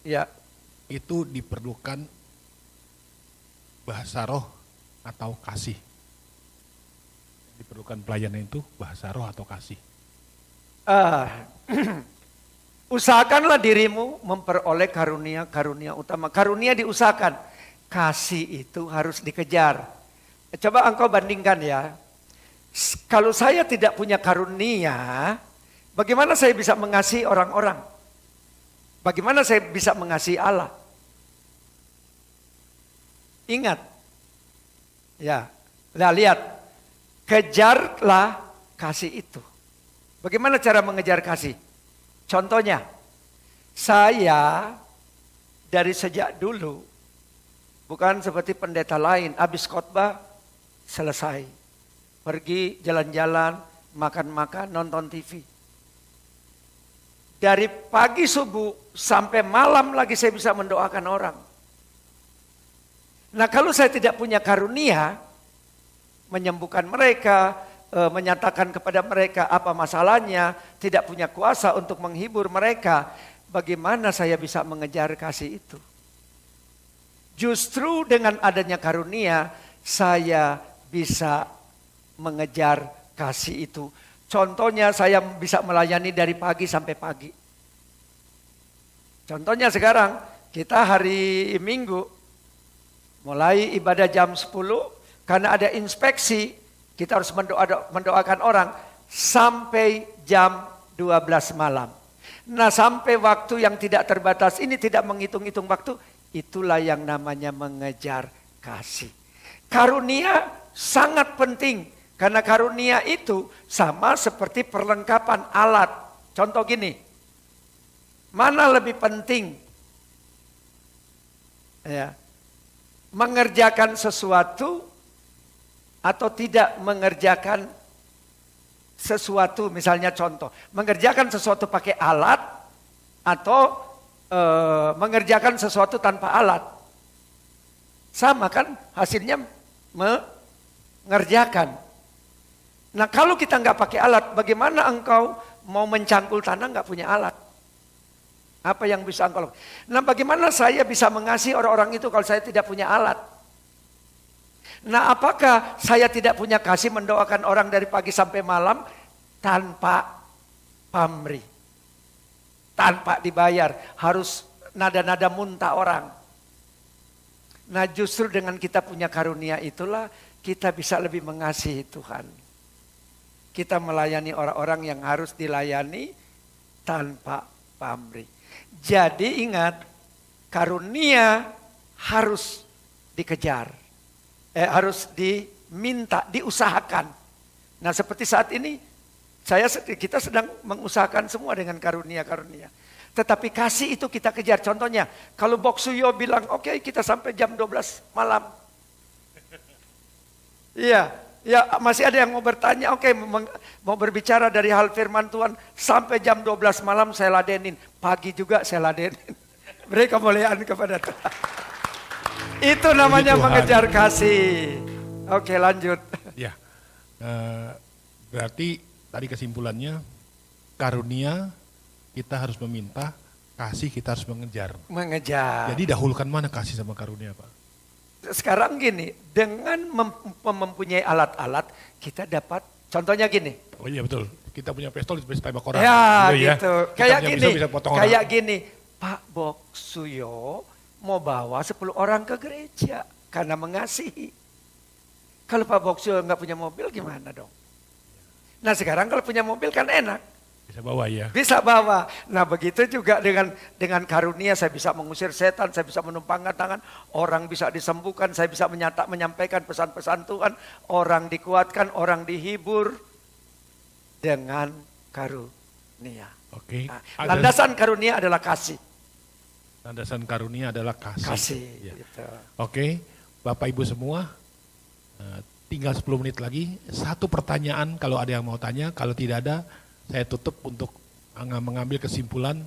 Ya. itu diperlukan bahasa roh atau kasih. Diperlukan pelayanan itu bahasa roh atau kasih. Usahakanlah dirimu memperoleh karunia-karunia utama. Karunia diusahakan, kasih itu harus dikejar. Coba engkau bandingkan ya. Kalau saya tidak punya karunia, bagaimana saya bisa mengasihi orang-orang? Bagaimana saya bisa mengasihi Allah? Ingat. Ya, nah lihat. Kejarlah kasih itu. Bagaimana cara mengejar kasih? Contohnya, saya dari sejak dulu, bukan seperti pendeta lain, habis khotbah selesai. Pergi jalan-jalan, makan-makan, nonton TV. Dari pagi subuh sampai malam lagi saya bisa mendoakan orang. Nah kalau saya tidak punya karunia, menyembuhkan mereka, menyatakan kepada mereka apa masalahnya, tidak punya kuasa untuk menghibur mereka, bagaimana saya bisa mengejar kasih itu? Justru dengan adanya karunia, saya bisa mengejar kasih itu. Contohnya saya bisa melayani dari pagi sampai pagi. Contohnya sekarang kita hari Minggu mulai ibadah jam 10 karena ada inspeksi kita harus mendoakan orang sampai jam 12 malam. Nah sampai waktu yang tidak terbatas ini tidak menghitung-hitung waktu, itulah yang namanya mengejar kasih. Karunia sangat penting. Karena karunia itu sama seperti perlengkapan alat. Contoh gini, mana lebih penting ya, mengerjakan sesuatu atau tidak mengerjakan sesuatu? Misalnya contoh, mengerjakan sesuatu pakai alat atau mengerjakan sesuatu tanpa alat. Sama kan hasilnya mengerjakan. Nah kalau kita nggak pakai alat, bagaimana engkau mau mencangkul tanah nggak punya alat? Apa yang bisa engkau lakukan? Nah bagaimana saya bisa mengasihi orang-orang itu kalau saya tidak punya alat? Nah apakah saya tidak punya kasih mendoakan orang dari pagi sampai malam tanpa pamrih? Tanpa dibayar, harus nada-nada muntah orang. Nah justru dengan kita punya karunia itulah kita bisa lebih mengasihi Tuhan. Kita melayani orang-orang yang harus dilayani tanpa pamrih. Jadi ingat, karunia harus dikejar. Harus diminta, diusahakan. Nah seperti saat ini, kita sedang mengusahakan semua dengan karunia-karunia. Tetapi kasih itu kita kejar. Contohnya, kalau Boksuyo bilang, oke, kita sampai jam 12 malam. Iya. Ya masih ada yang mau bertanya, oke, mau berbicara dari hal firman Tuhan sampai jam 12 malam saya ladenin. Pagi juga saya ladenin. Beri kemuliaan kepada Tuhan. Itu namanya mengejar kasih. Oke lanjut. Ya, berarti tadi kesimpulannya karunia kita harus meminta, kasih kita harus mengejar. Mengejar. Jadi dahulukan mana kasih sama karunia Pak? Sekarang gini, dengan mempunyai alat-alat kita dapat, contohnya gini. Oh iya betul, kita punya pistol bisa tembak orang. Ya gitu, gitu, kayak gini, bisa kayak gini. Pak Boksuyo mau bawa 10 orang ke gereja karena mengasihi. Kalau Pak Boksuyo nggak punya mobil gimana dong? Nah sekarang kalau punya mobil kan enak. Bisa bawa ya. Bisa bawa. Nah begitu juga dengan karunia saya bisa mengusir setan, saya bisa menumpangkan tangan, orang bisa disembuhkan, saya bisa menyampaikan pesan-pesan Tuhan, orang dikuatkan, orang dihibur dengan karunia. Oke. Nah, landasan karunia adalah kasih. Landasan karunia adalah kasih. Kasih. Ya. Gitu. Oke, Bapak Ibu semua, tinggal 10 menit lagi. Satu pertanyaan kalau ada yang mau tanya, kalau tidak ada, saya tutup untuk mengambil kesimpulan.